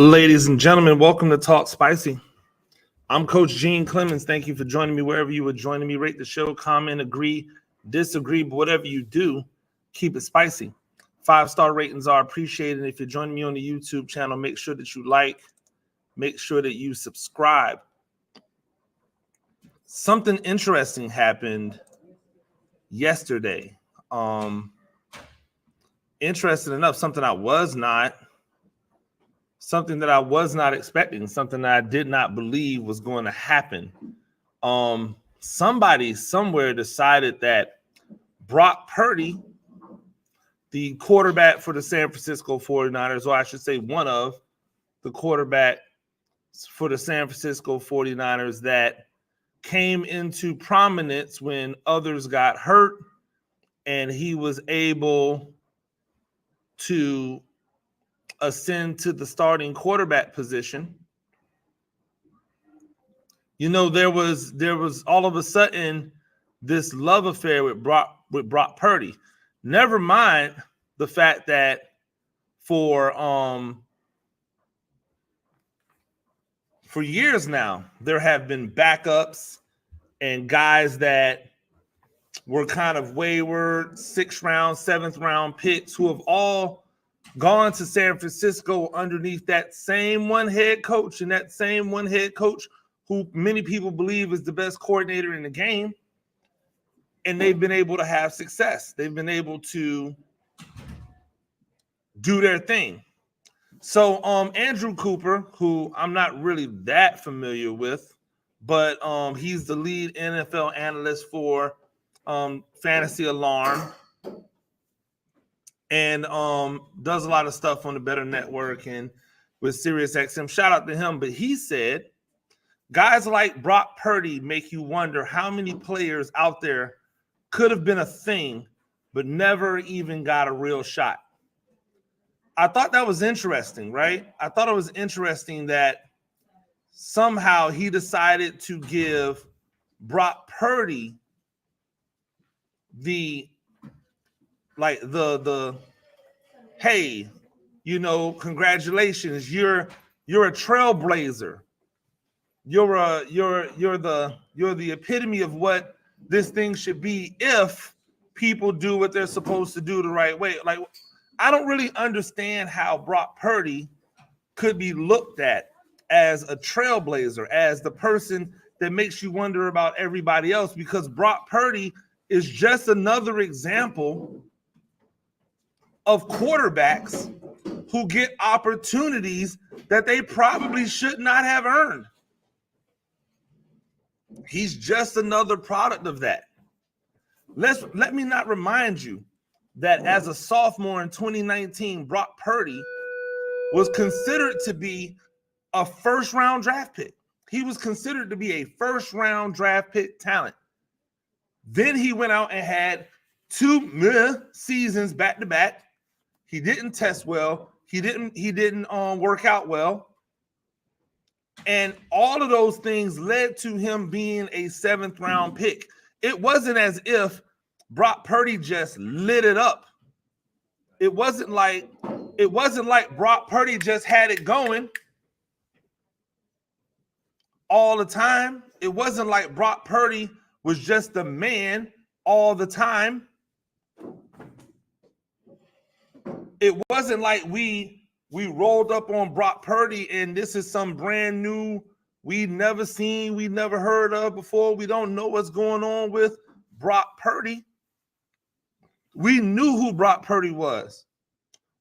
Ladies and gentlemen, welcome to Talk Spicy. I'm Coach Gene Clemens. Thank you for joining me wherever you are joining me. Rate the show, comment, agree, disagree, but whatever you do, keep it spicy. 5-star ratings are appreciated. If you're joining me on the YouTube channel, make sure that you like, make sure that you subscribe. Something interesting happened yesterday. Interesting enough, something that I was not expecting, something that I did not believe was going to happen. Somebody somewhere decided that Brock Purdy, the quarterback for the San Francisco 49ers, or I should say one of the quarterbacks for the San Francisco 49ers that came into prominence when others got hurt, and he was able to ascend to the starting quarterback position. You know, there was all of a sudden this love affair with Brock Purdy. Never mind the fact that for years now there have been backups and guys that were kind of wayward 6th round, 7th round picks who have all gone to San Francisco underneath that same one head coach, and that same one head coach who many people believe is the best coordinator in the game. And they've been able to have success. They've been able to do their thing. So Andrew Cooper, who I'm not really that familiar with, but he's the lead NFL analyst for Fantasy Alarm, and does a lot of stuff on the Better Network and with SiriusXM. Shout out to him. But he said, guys like Brock Purdy make you wonder how many players out there could have been a thing, but never even got a real shot. I thought that was interesting, right? I thought it was interesting that somehow he decided to give Brock Purdy the hey, you know, congratulations, you're a trailblazer. You're the epitome of what this thing should be if people do what they're supposed to do the right way. Like, I don't really understand how Brock Purdy could be looked at as a trailblazer, as the person that makes you wonder about everybody else, because Brock Purdy is just another example of quarterbacks who get opportunities that they probably should not have earned. He's just another product of that. Let me not remind you that as a sophomore in 2019, Brock Purdy was considered to be a first-round draft pick. He was considered to be a first-round draft pick talent. Then he went out and had 2 seasons back-to-back. He didn't test well. He didn't work out well. And all of those things led to him being a 7th round pick. It wasn't as if Brock Purdy just lit it up. It wasn't like Brock Purdy just had it going all the time. It wasn't like Brock Purdy was just the man all the time. It wasn't like we rolled up on Brock Purdy and this is some brand new, we never seen, we never heard of before. We don't know what's going on with Brock Purdy. We knew who Brock Purdy was.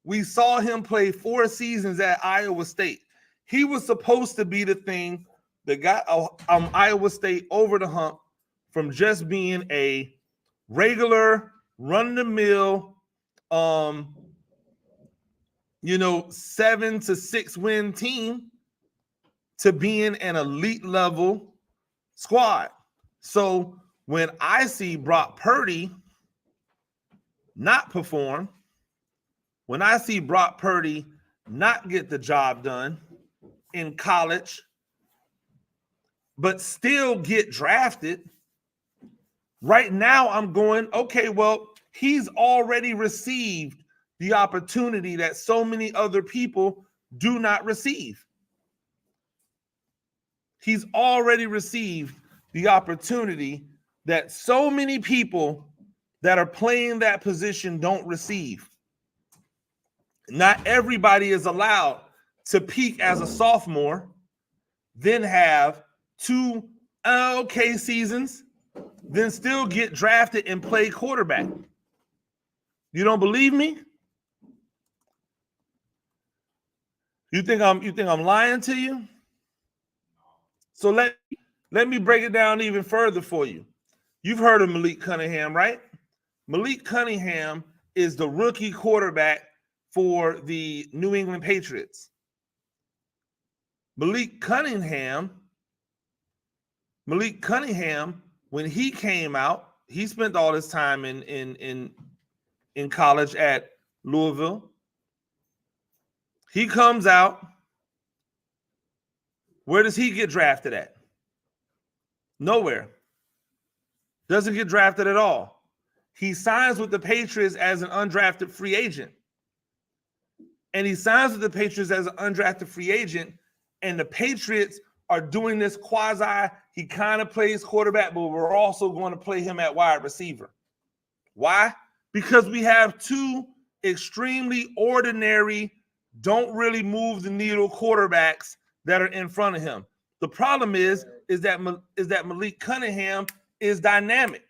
We saw him play 4 seasons at Iowa State. He was supposed to be the thing that got Iowa State over the hump from just being a regular run-of-the-mill 7 to 6 win team to being an elite level squad. So when I see Brock Purdy not perform, when I see Brock Purdy not get the job done in college, but still get drafted, right now I'm going, okay, well, he's already received the opportunity that so many other people do not receive. He's already received the opportunity that so many people that are playing that position don't receive. Not everybody is allowed to peak as a sophomore, then have 2 okay seasons, then still get drafted and play quarterback. You don't believe me? You think I'm lying to you? So let me break it down even further for you. You've heard of Malik Cunningham, right? Malik Cunningham is the rookie quarterback for the New England Patriots. Malik Cunningham, when he came out, he spent all his time in college at Louisville. He comes out. Where does he get drafted at? Nowhere. Doesn't get drafted at all. He signs with the Patriots as an undrafted free agent. And he signs with the Patriots as an undrafted free agent. And the Patriots are doing this quasi, he kind of plays quarterback, but we're also going to play him at wide receiver. Why? Because we have 2 extremely ordinary, don't really move the needle quarterbacks that are in front of him. The problem is that Malik Cunningham is dynamic.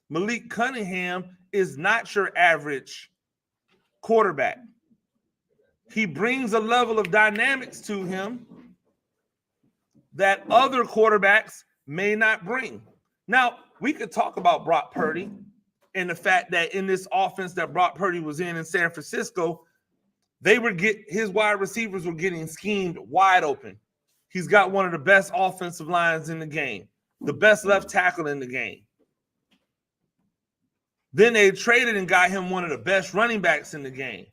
Malik Cunningham is not your average quarterback. He brings a level of dynamics to him that other quarterbacks may not bring. Now, we could talk about Brock Purdy and the fact that in this offense that Brock Purdy was in San Francisco, his wide receivers were getting schemed wide open. He's got one of the best offensive lines in the game, the best left tackle in the game. Then they traded and got him one of the best running backs in the game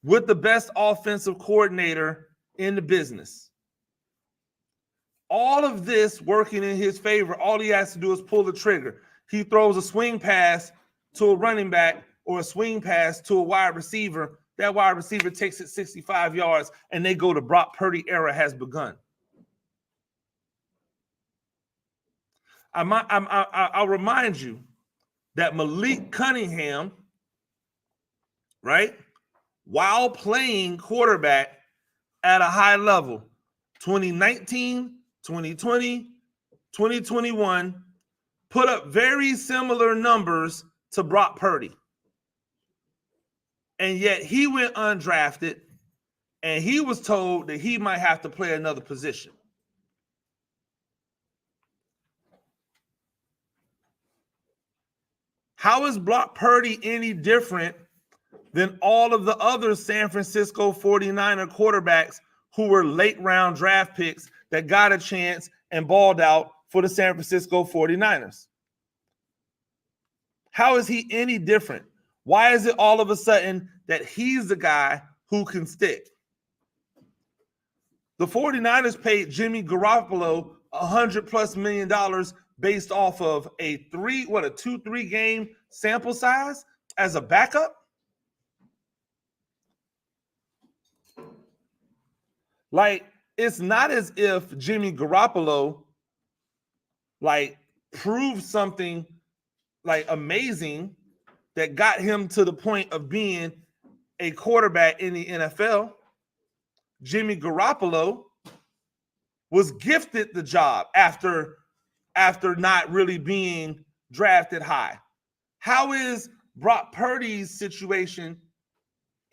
with the best offensive coordinator in the business. All of this working in his favor, all he has to do is pull the trigger. He throws a swing pass to a running back or a swing pass to a wide receiver. That wide receiver takes it 65 yards, and they go to Brock Purdy era has begun. I'll remind you that Malik Cunningham, right, while playing quarterback at a high level, 2019, 2020, 2021, put up very similar numbers to Brock Purdy. And yet he went undrafted, and he was told that he might have to play another position. How is Brock Purdy any different than all of the other San Francisco 49er quarterbacks who were late round draft picks that got a chance and balled out for the San Francisco 49ers? How is he any different? Why is it all of a sudden that he's the guy who can stick? The 49ers paid Jimmy Garoppolo $100+ million based off of a 2-3 game sample size as a backup. Like, it's not as if Jimmy Garoppolo proved something amazing that got him to the point of being a quarterback in the NFL. Jimmy Garoppolo was gifted the job after not really being drafted high. How is Brock Purdy's situation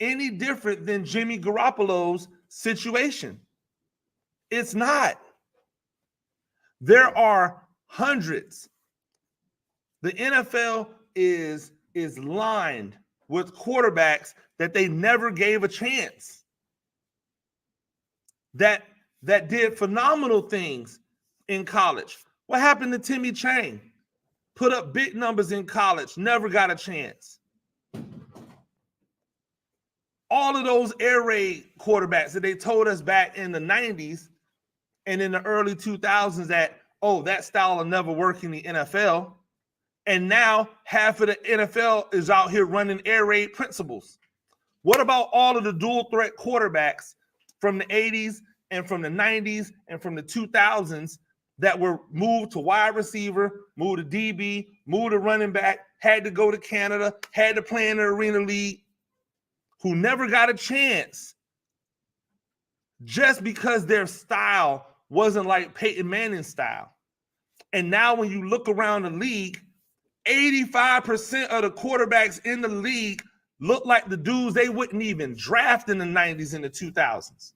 any different than Jimmy Garoppolo's situation? It's not. There are hundreds. The NFL is lined with quarterbacks that they never gave a chance, that did phenomenal things in college. What happened to Timmy Chang? Put up big numbers in college, never got a chance. All of those air raid quarterbacks that they told us back in the 90s and in the early 2000s that style will never work in the NFL. And now half of the NFL is out here running air raid principles. What about all of the dual threat quarterbacks from the 80s and from the 90s and from the 2000s that were moved to wide receiver, moved to DB, moved to running back, had to go to Canada, had to play in the Arena League, who never got a chance just because their style wasn't like Peyton Manning's style. And now when you look around the league, 85% of the quarterbacks in the league look like the dudes they wouldn't even draft in the 90s and the 2000s.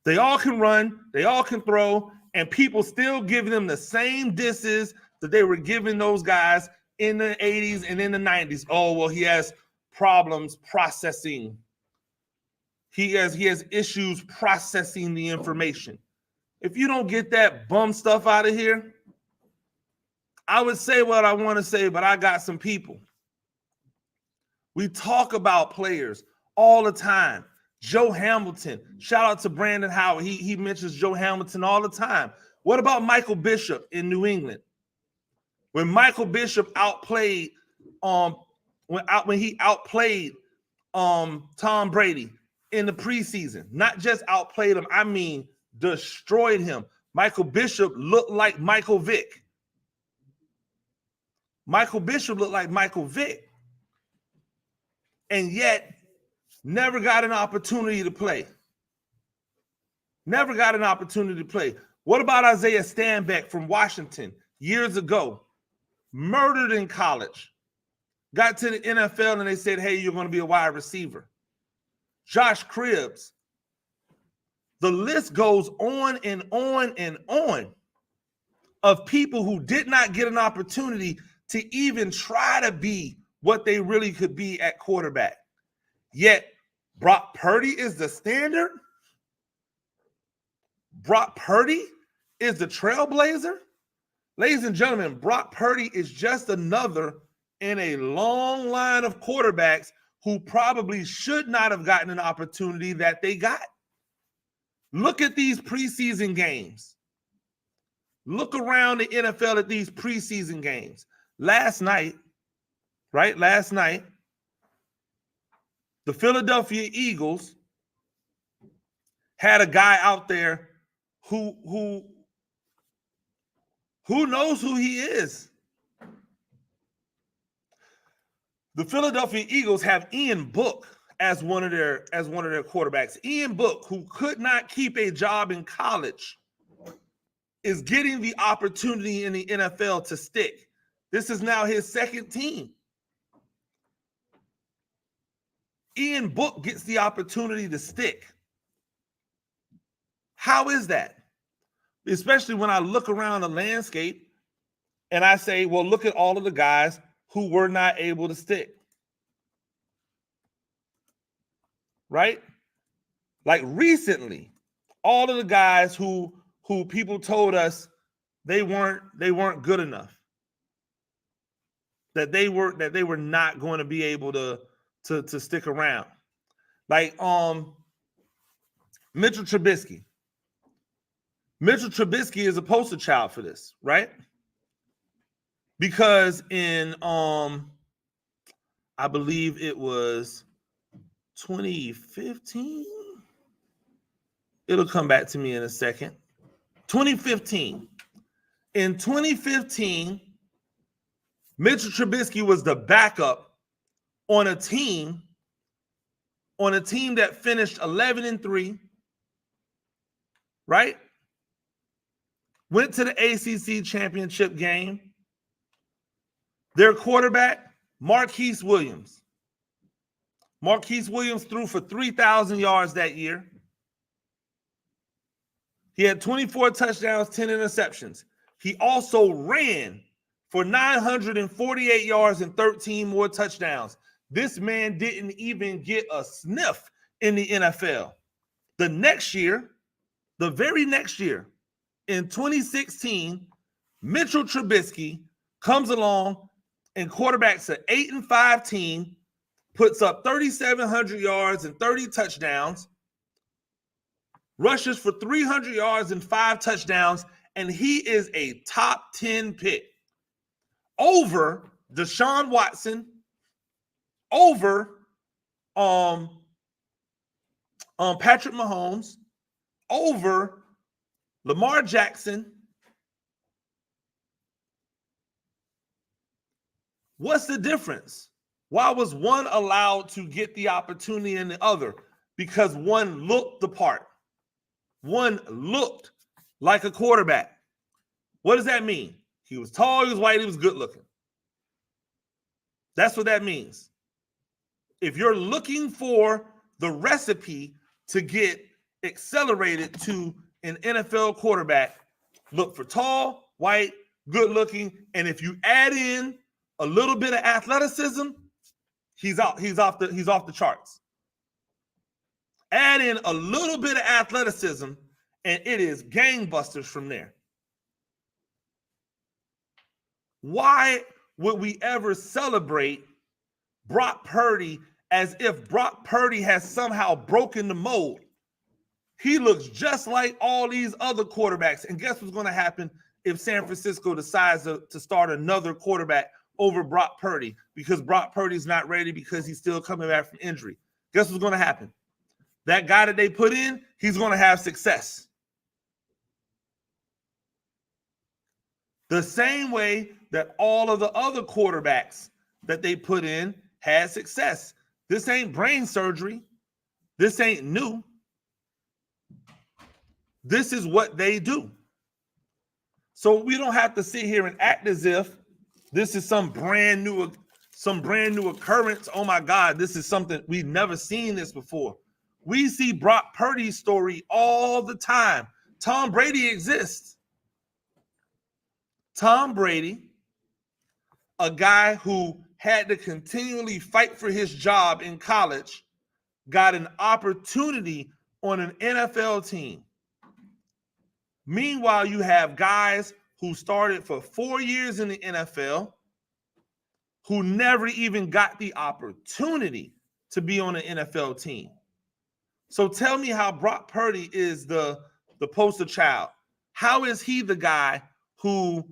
They all can run, they all can throw, and people still give them the same disses that they were giving those guys in the 80s and in the 90s. Oh, well, he has problems processing. He has issues processing the information. If you don't get that bum stuff out of here, I would say what I want to say, but I got some people. We talk about players all the time. Joe Hamilton, shout out to Brandon Howard. He mentions Joe Hamilton all the time. What about Michael Bishop in New England? When Michael Bishop outplayed when he outplayed Tom Brady in the preseason, not just outplayed him, I mean destroyed him. Michael Bishop looked like Michael Vick. Michael Bishop looked like Michael Vick. And yet never got an opportunity to play. Never got an opportunity to play. What about Isaiah Stanback from Washington years ago? Murdered in college. Got to the NFL and they said, hey, you're going to be a wide receiver. Josh Cribbs. The list goes on and on and on of people who did not get an opportunity to even try to be what they really could be at quarterback. Yet, Brock Purdy is the standard. Brock Purdy is the trailblazer. Ladies and gentlemen, Brock Purdy is just another in a long line of quarterbacks who probably should not have gotten an opportunity that they got. Look at these preseason games. Look around the NFL at these preseason games. Last night, the Philadelphia Eagles had a guy out there who knows who he is. The Philadelphia Eagles have Ian Book as one of their quarterbacks. Ian Book, who could not keep a job in college, is getting the opportunity in the NFL to stick. This is now his second team. Ian Book gets the opportunity to stick. How is that? Especially when I look around the landscape and I say, well, look at all of the guys who were not able to stick. Right? Like recently, all of the guys who people told us they weren't good enough. That they were not going to be able to stick around. Like Mitchell Trubisky. Mitchell Trubisky is a poster child for this, right? Because in I believe it was 2015. It'll come back to me in a second. 2015. In 2015, Mitchell Trubisky was the backup on a team that finished 11-3, right? Went to the ACC championship game. Their quarterback, Marquise Williams. Marquise Williams threw for 3,000 yards that year. He had 24 touchdowns, 10 interceptions. He also ran for 948 yards and 13 more touchdowns. This man didn't even get a sniff in the NFL. The very next year, in 2016, Mitchell Trubisky comes along and quarterbacks an 8-5 team, puts up 3,700 yards and 30 touchdowns, rushes for 300 yards and 5 touchdowns, and he is a top 10 pick over Deshaun Watson, over Patrick Mahomes over Lamar Jackson. What's the difference? Why was one allowed to get the opportunity and the other? Because one looked the part. One looked like a quarterback. What does that mean? He was tall, he was white, he was good looking. That's what that means. If you're looking for the recipe to get accelerated to an NFL quarterback, look for tall, white, good looking, and if you add in a little bit of athleticism, he's off the charts. Add in a little bit of athleticism, and it is gangbusters from there. Why would we ever celebrate Brock Purdy as if Brock Purdy has somehow broken the mold? He looks just like all these other quarterbacks. And guess what's going to happen if San Francisco decides to start another quarterback over Brock Purdy because Brock Purdy's not ready because he's still coming back from injury? Guess what's going to happen? That guy that they put in, he's going to have success. The same way that all of the other quarterbacks that they put in had success. This ain't brain surgery. This ain't new. This is what they do. So we don't have to sit here and act as if this is some brand new occurrence. Oh my God, this is something we've never seen this before. We see Brock Purdy's story all the time. Tom Brady exists. Tom Brady, a guy who had to continually fight for his job in college, got an opportunity on an NFL team. Meanwhile, you have guys who started for 4 years in the NFL who never even got the opportunity to be on an NFL team. So tell me how Brock Purdy is the poster child. How is he the guy who,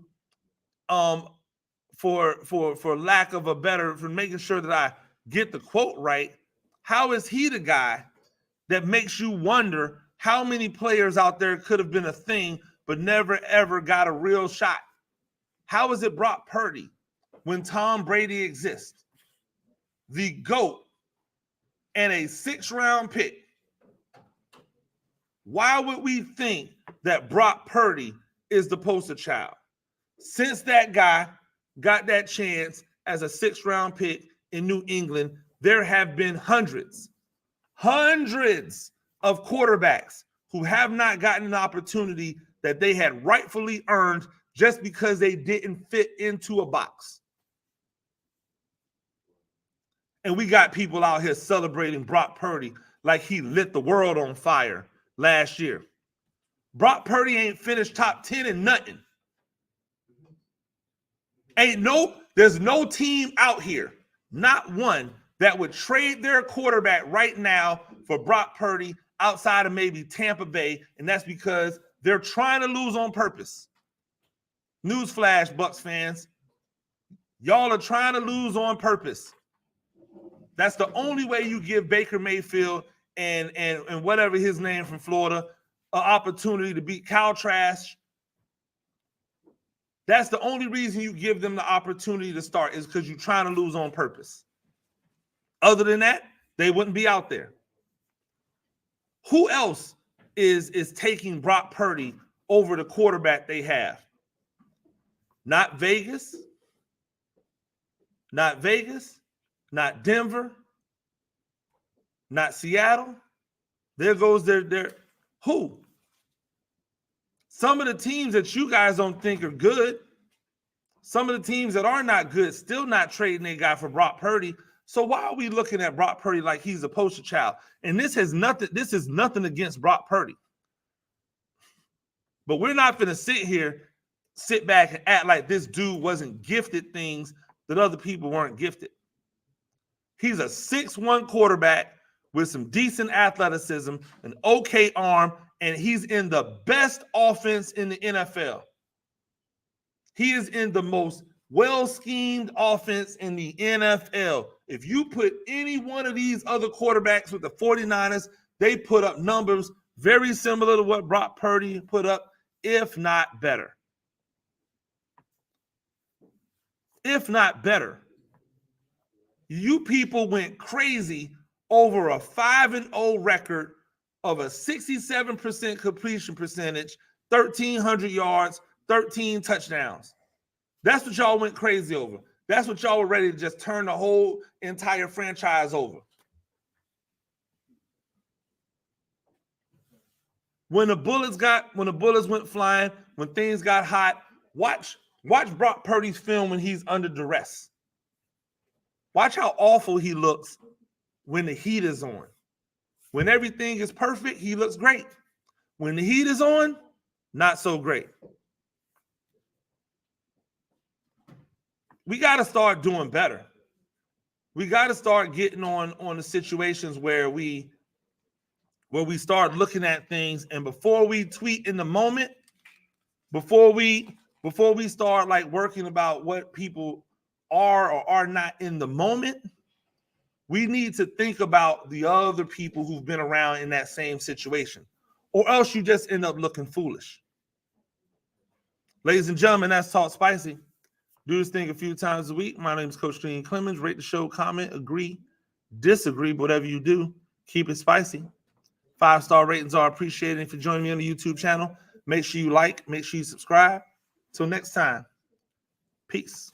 for lack of a better, for making sure that I get the quote right, how is he the guy that makes you wonder how many players out there could have been a thing but never ever got a real shot? How is it Brock Purdy when Tom Brady exists, the GOAT, and a 6th-round pick? Why would we think that Brock Purdy is the poster child? Since that guy got that chance as a 6th-round pick in New England, there have been hundreds of quarterbacks who have not gotten an opportunity that they had rightfully earned just because they didn't fit into a box. And we got people out here celebrating Brock Purdy like he lit the world on fire last year. Brock Purdy ain't finished top 10 in nothing. There's no team out here, not one, that would trade their quarterback right now for Brock Purdy outside of maybe Tampa Bay, and that's because they're trying to lose on purpose. Newsflash, Bucs fans. Y'all are trying to lose on purpose. That's the only way you give Baker Mayfield and whatever his name from Florida an opportunity to beat Kyle Trask. That's the only reason you give them the opportunity to start is because you're trying to lose on purpose. Other than that, they wouldn't be out there. Who else is taking Brock Purdy over the quarterback they have? Not Vegas, not Denver, not Seattle. There goes their who? Some of the teams that you guys don't think are good, some of the teams that are not good, still not trading their guy for Brock Purdy. So why are we looking at Brock Purdy like he's a poster child? And this is nothing against Brock Purdy. But we're not going to sit back and act like this dude wasn't gifted things that other people weren't gifted. He's a 6'1" quarterback with some decent athleticism, an okay arm, and he's in the best offense in the NFL. He is in the most well-schemed offense in the NFL. If you put any one of these other quarterbacks with the 49ers, they put up numbers very similar to what Brock Purdy put up, if not better. If not better. You people went crazy over a 5-0 record of a 67% completion percentage, 1,300 yards, 13 touchdowns. That's what y'all went crazy over. That's what y'all were ready to just turn the whole entire franchise over. When the bullets went flying, when things got hot, watch Brock Purdy's film when he's under duress. Watch how awful he looks when the heat is on. When everything is perfect, he looks great. When the heat is on, not so great. We got to start doing better. We got to start getting on the situations where we start looking at things, and before we tweet in the moment, before we start like working about what people are or are not in the moment, we need to think about the other people who've been around in that same situation, or else you just end up looking foolish. Ladies and gentlemen, that's Talk Spicy. Do this thing a few times a week. My name is Coach Dean Clemens. Rate the show, comment, agree, disagree, but whatever you do, keep it spicy. 5-star ratings are appreciated. If you're joining me on the YouTube channel, make sure you like, make sure you subscribe. Till next time, peace.